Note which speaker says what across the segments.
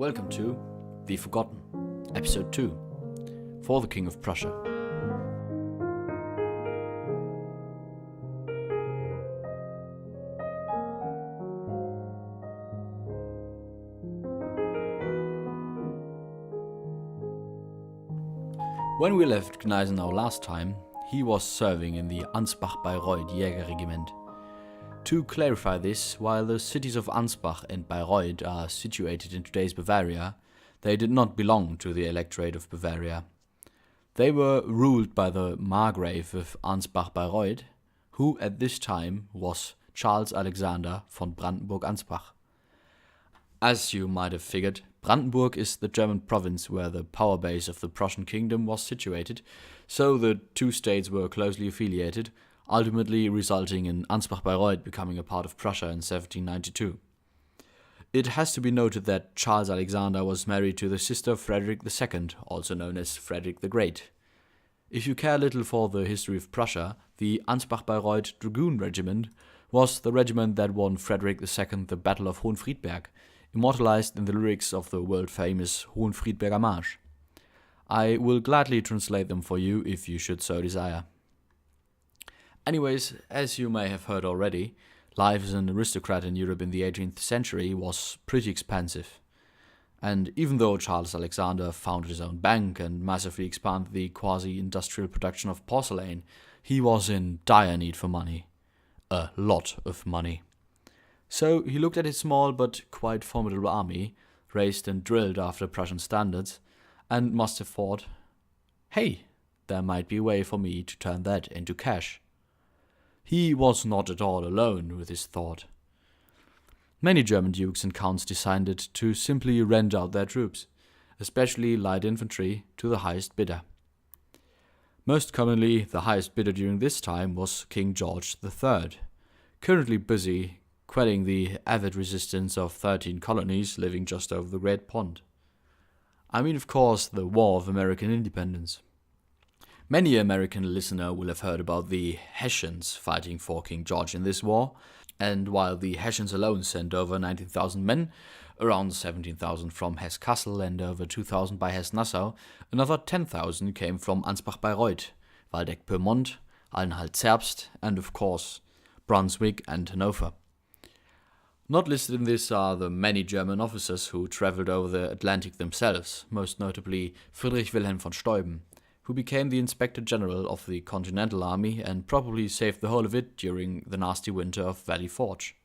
Speaker 1: Welcome to The Forgotten, Episode 2, for the King of Prussia. When we left Gneisenau last time, he was serving in the Ansbach-Bayreuth Jägerregiment. To clarify this, while the cities of Ansbach and Bayreuth are situated in today's Bavaria, they did not belong to the Electorate of Bavaria. They were ruled by the Margrave of Ansbach-Bayreuth, who at this time was Charles Alexander von Brandenburg-Ansbach. As you might have figured, Brandenburg is the German province where the power base of the Prussian kingdom was situated, so the two states were closely affiliated, ultimately resulting in Ansbach-Bayreuth becoming a part of Prussia in 1792. It has to be noted that Charles Alexander was married to the sister of Frederick II, also known as Frederick the Great. If you care little for the history of Prussia, the Ansbach-Bayreuth Dragoon Regiment was the regiment that won Frederick II the Battle of Hohenfriedberg, immortalized in the lyrics of the world-famous Hohenfriedberger March. I will gladly translate them for you if you should so desire. Anyways, as you may have heard already, life as an aristocrat in Europe in the 18th century was pretty expensive. And even though Charles Alexander founded his own bank and massively expanded the quasi-industrial production of porcelain, he was in dire need for money. A lot of money. So he looked at his small but quite formidable army, raised and drilled after Prussian standards, and must have thought, hey, there might be a way for me to turn that into cash. He was not at all alone with his thought. Many German dukes and counts decided to simply rent out their troops, especially light infantry, to the highest bidder. Most commonly, the highest bidder during this time was King George III, currently busy quelling the avid resistance of 13 colonies living just over the Great Pond. I mean, of course, the War of American Independence. Many American listeners will have heard about the Hessians fighting for King George in this war, and while the Hessians alone sent over 19,000 men, around 17,000 from Hesse-Kassel and over 2,000 by Hesse-Nassau, another 10,000 came from Ansbach-Bayreuth, Waldeck-Pyrmont, Anhalt-Zerbst, and of course, Brunswick and Hanover. Not listed in this are the many German officers who traveled over the Atlantic themselves, most notably Friedrich Wilhelm von Steuben, who became the Inspector General of the Continental Army and probably saved the whole of it during the nasty winter of Valley Forge.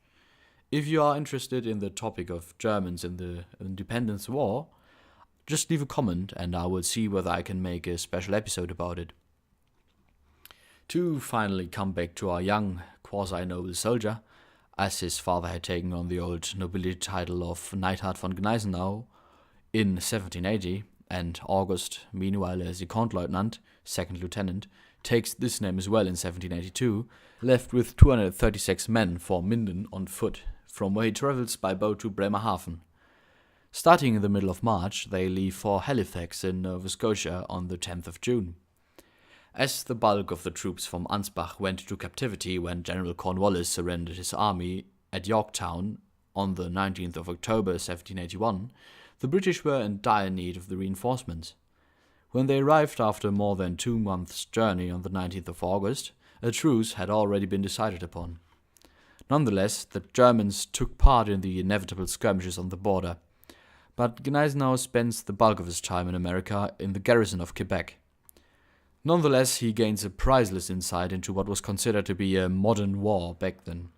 Speaker 1: If you are interested in the topic of Germans in the Independence War, just leave a comment and I will see whether I can make a special episode about it. To finally come back to our young, quasi-noble soldier, as his father had taken on the old nobility title of Neidhart von Gneisenau in 1780, and August, meanwhile as Sekondleutnant, second lieutenant, takes this name as well in 1782, left with 236 men for Minden on foot, from where he travels by boat to Bremerhaven. Starting in the middle of March, they leave for Halifax in Nova Scotia on the 10th of June. As the bulk of the troops from Ansbach went into captivity when General Cornwallis surrendered his army at Yorktown on the 19th of October 1781, the British were in dire need of the reinforcements. When they arrived after more than 2 months' journey on the 19th of August, a truce had already been decided upon. Nonetheless, the Germans took part in the inevitable skirmishes on the border, but Gneisenau spends the bulk of his time in America in the garrison of Quebec. Nonetheless, he gains a priceless insight into what was considered to be a modern war back then.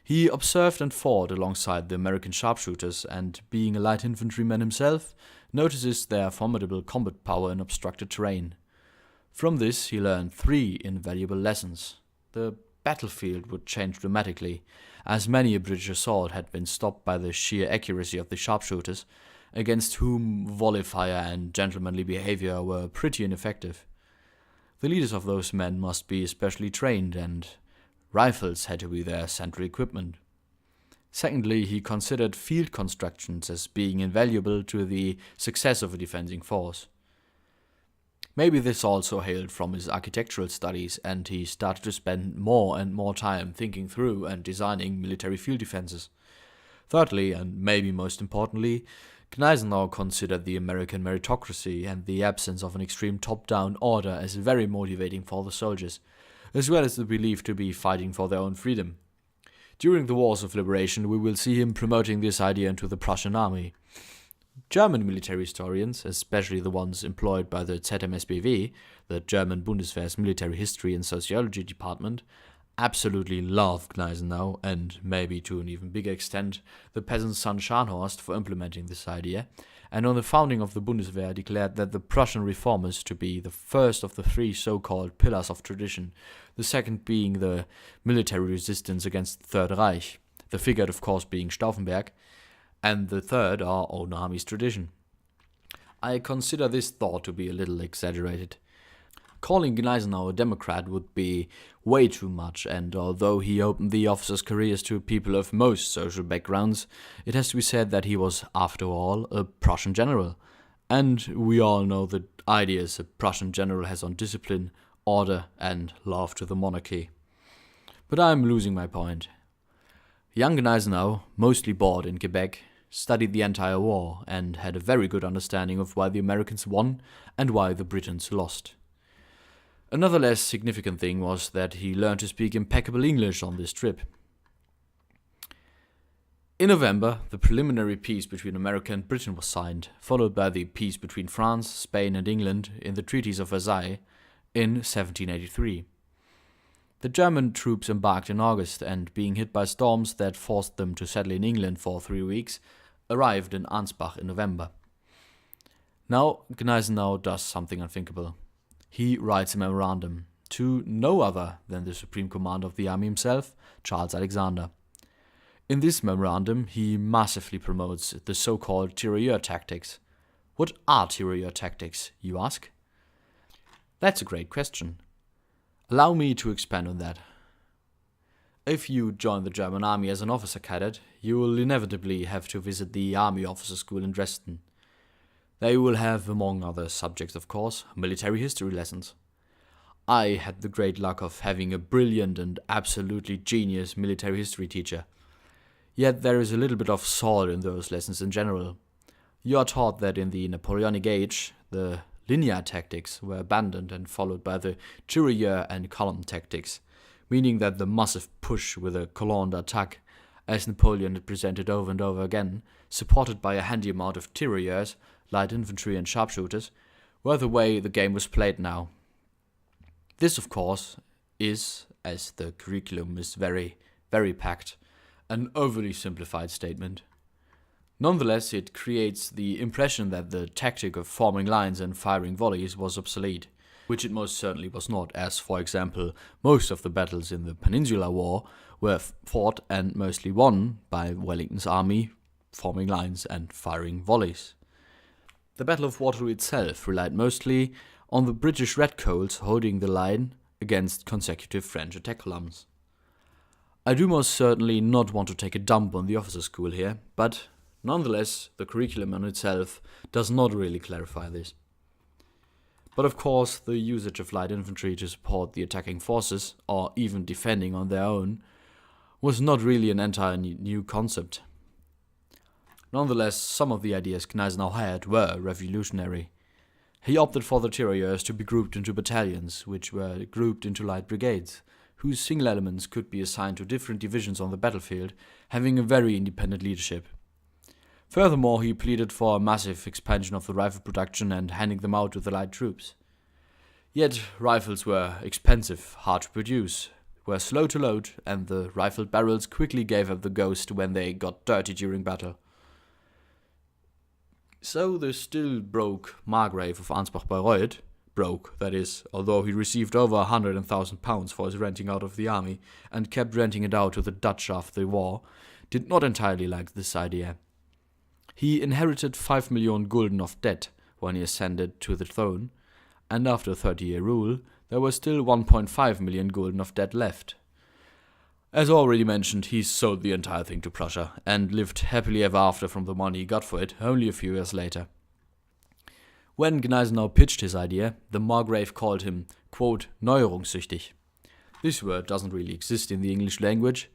Speaker 1: He observed and fought alongside the American sharpshooters and, being a light infantryman himself, notices their formidable combat power in obstructed terrain. From this he learned 3 invaluable lessons. The battlefield would change dramatically, as many a British assault had been stopped by the sheer accuracy of the sharpshooters, against whom volley fire and gentlemanly behavior were pretty ineffective. The leaders of those men must be especially trained, and rifles had to be their central equipment. Secondly, he considered field constructions as being invaluable to the success of a defending force. Maybe this also hailed from his architectural studies, and he started to spend more and more time thinking through and designing military field defenses. Thirdly, and maybe most importantly, Gneisenau considered the American meritocracy and the absence of an extreme top-down order as very motivating for the soldiers, as well as the belief to be fighting for their own freedom. During the Wars of Liberation, we will see him promoting this idea into the Prussian army. German military historians, especially the ones employed by the ZMSBW, the German Bundeswehr's Military History and Sociology Department, absolutely love Gneisenau, and maybe to an even bigger extent the peasant's son Scharnhorst, for implementing this idea, and on the founding of the Bundeswehr declared that the Prussian reformers to be the first of the three so-called pillars of tradition, the second being the military resistance against the Third Reich, the figured of course being Stauffenberg, and the third our own army's tradition. I consider this thought to be a little exaggerated. Calling Gneisenau a Democrat would be way too much, and although he opened the officers' careers to people of most social backgrounds, it has to be said that he was, after all, a Prussian general. And we all know the ideas a Prussian general has on discipline, order, and love to the monarchy. But I'm losing my point. Young Gneisenau, mostly bored in Quebec, studied the entire war and had a very good understanding of why the Americans won and why the Britons lost. Another less significant thing was that he learned to speak impeccable English on this trip. In November, the preliminary peace between America and Britain was signed, followed by the peace between France, Spain and England in the Treaties of Versailles in 1783. The German troops embarked in August and, being hit by storms that forced them to settle in England for 3 weeks, arrived in Ansbach in November. Now Gneisenau does something unthinkable. He writes a memorandum to no other than the Supreme Commander of the army himself, Charles Alexander. In this memorandum, he massively promotes the so-called tirailleur tactics. What are tirailleur tactics, you ask? That's a great question. Allow me to expand on that. If you join the German army as an officer cadet, you will inevitably have to visit the Army Officer School in Dresden. They will have, among other subjects of course, military history lessons. I had the great luck of having a brilliant and absolutely genius military history teacher. Yet there is a little bit of salt in those lessons in general. You are taught that in the Napoleonic age, the linear tactics were abandoned and followed by the tirailleur and column tactics, meaning that the massive push with a colonne d'attaque, as Napoleon had presented over and over again, supported by a handy amount of tirailleurs, light infantry and sharpshooters, were the way the game was played now. This, of course, is, as the curriculum is very, very packed, an overly simplified statement. Nonetheless, it creates the impression that the tactic of forming lines and firing volleys was obsolete, which it most certainly was not, as, for example, most of the battles in the Peninsular War were fought and mostly won by Wellington's army, forming lines and firing volleys. The Battle of Waterloo itself relied mostly on the British redcoats holding the line against consecutive French attack columns. I do most certainly not want to take a dump on the officer school here, but nonetheless, the curriculum in itself does not really clarify this. But of course, the usage of light infantry to support the attacking forces, or even defending on their own, was not really an entirely new concept. Nonetheless, some of the ideas Gneisenau had were revolutionary. He opted for the tirailleurs to be grouped into battalions, which were grouped into light brigades, whose single elements could be assigned to different divisions on the battlefield, having a very independent leadership. Furthermore, he pleaded for a massive expansion of the rifle production and handing them out to the light troops. Yet rifles were expensive, hard to produce, were slow to load, and the rifled barrels quickly gave up the ghost when they got dirty during battle. So the still broke Margrave of Ansbach-Bayreuth, broke, that is, although he received over £100,000 for his renting out of the army and kept renting it out to the Dutch after the war, did not entirely like this idea. He inherited 5 million gulden of debt when he ascended to the throne, and after a 30-year rule, there was still 1.5 million gulden of debt left. As already mentioned, he sold the entire thing to Prussia, and lived happily ever after from the money he got for it only a few years later. When Gneisenau pitched his idea, the Margrave called him, quote, neuerungssüchtig. This word doesn't really exist in the English language,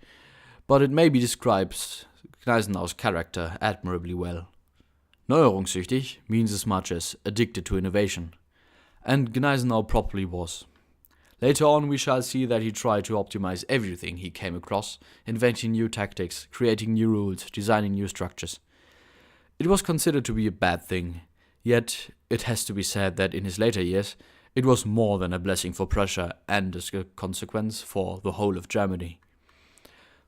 Speaker 1: but it maybe describes Gneisenau's character admirably well. Neuerungssüchtig means as much as addicted to innovation, and Gneisenau probably was. Later on we shall see that he tried to optimize everything he came across, inventing new tactics, creating new rules, designing new structures. It was considered to be a bad thing, yet it has to be said that in his later years it was more than a blessing for Prussia and as a consequence for the whole of Germany.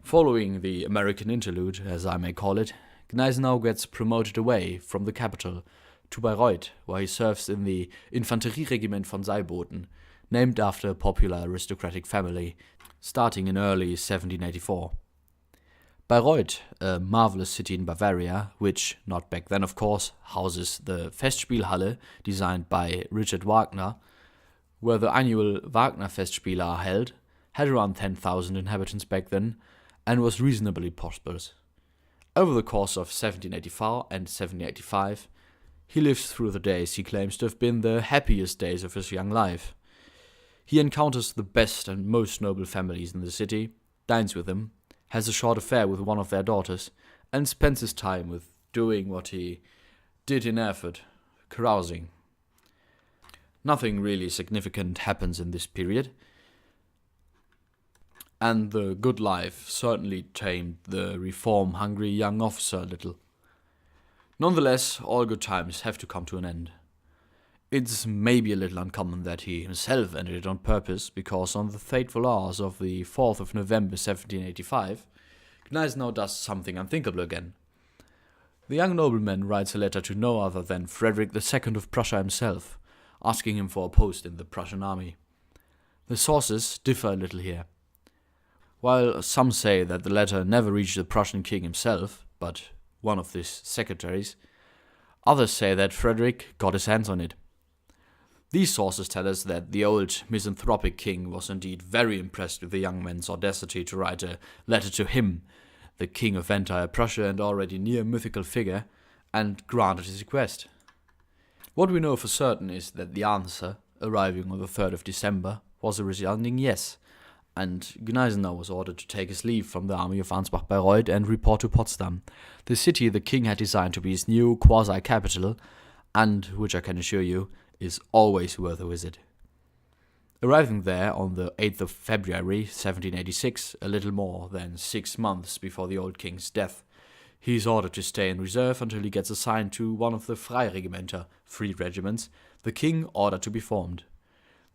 Speaker 1: Following the American interlude, as I may call it, Gneisenau gets promoted away from the capital to Bayreuth, where he serves in the Infanterieregiment von Seilboten, named after a popular aristocratic family, starting in early 1784. Bayreuth, a marvelous city in Bavaria, which, not back then of course, houses the Festspielhalle, designed by Richard Wagner, where the annual Wagner Festspiele are held, had around 10,000 inhabitants back then, and was reasonably prosperous. Over the course of 1784 and 1785, he lives through the days he claims to have been the happiest days of his young life. He encounters the best and most noble families in the city, dines with them, has a short affair with one of their daughters, and spends his time with doing what he did in Erfurt, carousing. Nothing really significant happens in this period, and the good life certainly tamed the reform-hungry young officer a little. Nonetheless, all good times have to come to an end. It's maybe a little uncommon that he himself ended it on purpose, because on the fateful hours of the 4th of November 1785, Gneisenau does something unthinkable again. The young nobleman writes a letter to no other than Frederick II of Prussia himself, asking him for a post in the Prussian army. The sources differ a little here. While some say that the letter never reached the Prussian king himself, but one of his secretaries, others say that Frederick got his hands on it. These sources tell us that the old misanthropic king was indeed very impressed with the young man's audacity to write a letter to him, the king of entire Prussia and already near mythical figure, and granted his request. What we know for certain is that the answer, arriving on the 3rd of December, was a resounding yes, and Gneisenau was ordered to take his leave from the army of Ansbach-Bayreuth and report to Potsdam, the city the king had designed to be his new quasi-capital, and, which I can assure you, is always worth a visit. Arriving there on the 8th of February 1786, a little more than 6 months before the old king's death, he is ordered to stay in reserve until he gets assigned to one of the Freiregimenter, free regiments, the king ordered to be formed.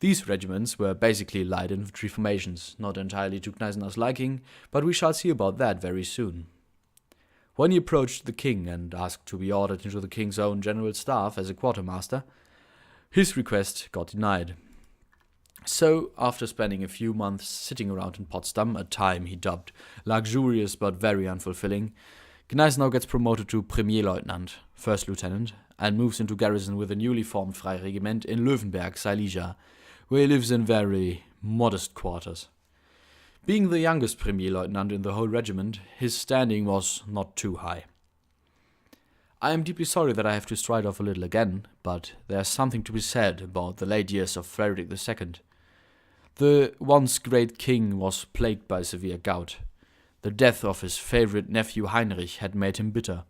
Speaker 1: These regiments were basically light infantry formations, not entirely to Gneisenau's liking, but we shall see about that very soon. When he approached the king and asked to be ordered into the king's own general staff as a quartermaster, his request got denied. So, after spending a few months sitting around in Potsdam, a time he dubbed luxurious but very unfulfilling, Gneisenau gets promoted to Premierleutnant, first lieutenant, and moves into garrison with a newly formed Freiregiment in Löwenberg, Silesia, where he lives in very modest quarters. Being the youngest Premierleutnant in the whole regiment, his standing was not too high. I am deeply sorry that I have to stride off a little again, but there's something to be said about the late years of Frederick II. The once great king was plagued by severe gout. The death of his favorite nephew Heinrich had made him bitter,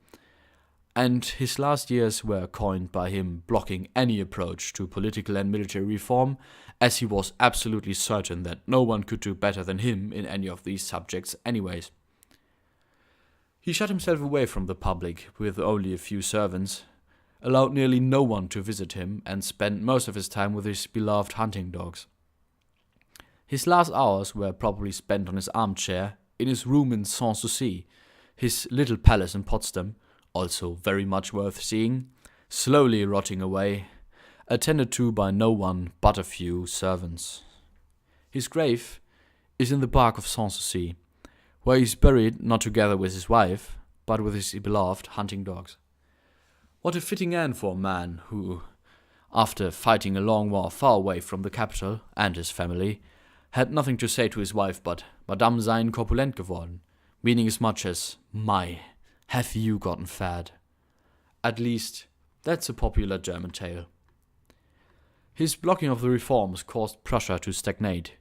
Speaker 1: and his last years were coined by him blocking any approach to political and military reform, as he was absolutely certain that no one could do better than him in any of these subjects anyways. He shut himself away from the public with only a few servants, allowed nearly no one to visit him, and spent most of his time with his beloved hunting dogs. His last hours were probably spent on his armchair, in his room in Sanssouci, his little palace in Potsdam, also very much worth seeing, slowly rotting away, attended to by no one but a few servants. His grave is in the park of Sanssouci, where he is buried not together with his wife, but with his beloved hunting dogs. What a fitting end for a man who, after fighting a long war far away from the capital and his family, had nothing to say to his wife but Madame seien korpulent geworden, meaning as much as, my, have you gotten fat? At least, that's a popular German tale. His blocking of the reforms caused Prussia to stagnate.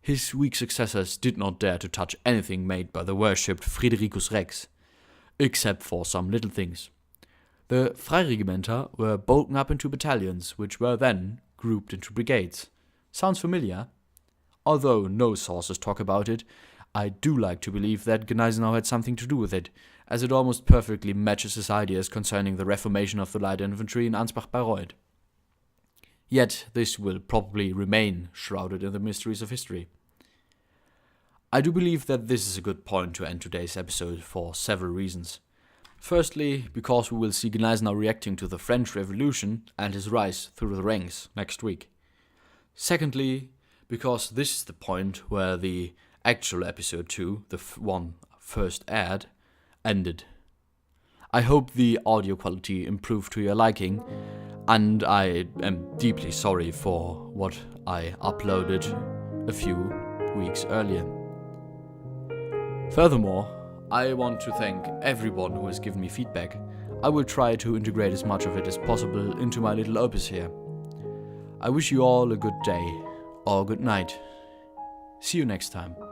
Speaker 1: His weak successors did not dare to touch anything made by the worshipped Fridericus Rex. except for some little things. The Freiregimenter were broken up into battalions, which were then grouped into brigades. Sounds familiar? Although no sources talk about it, I do like to believe that Gneisenau had something to do with it, as it almost perfectly matches his ideas concerning the reformation of the light infantry in Ansbach-Bayreuth. Yet this will probably remain shrouded in the mysteries of history. I do believe that this is a good point to end today's episode for several reasons. Firstly, because we will see Gneisenau reacting to the French Revolution and his rise through the ranks next week. Secondly, because this is the point where the actual episode 2, the one first aired, ended. I hope the audio quality improved to your liking, and I am deeply sorry for what I uploaded a few weeks earlier. Furthermore, I want to thank everyone who has given me feedback. I will try to integrate as much of it as possible into my little opus here. I wish you all a good day or good night. See you next time.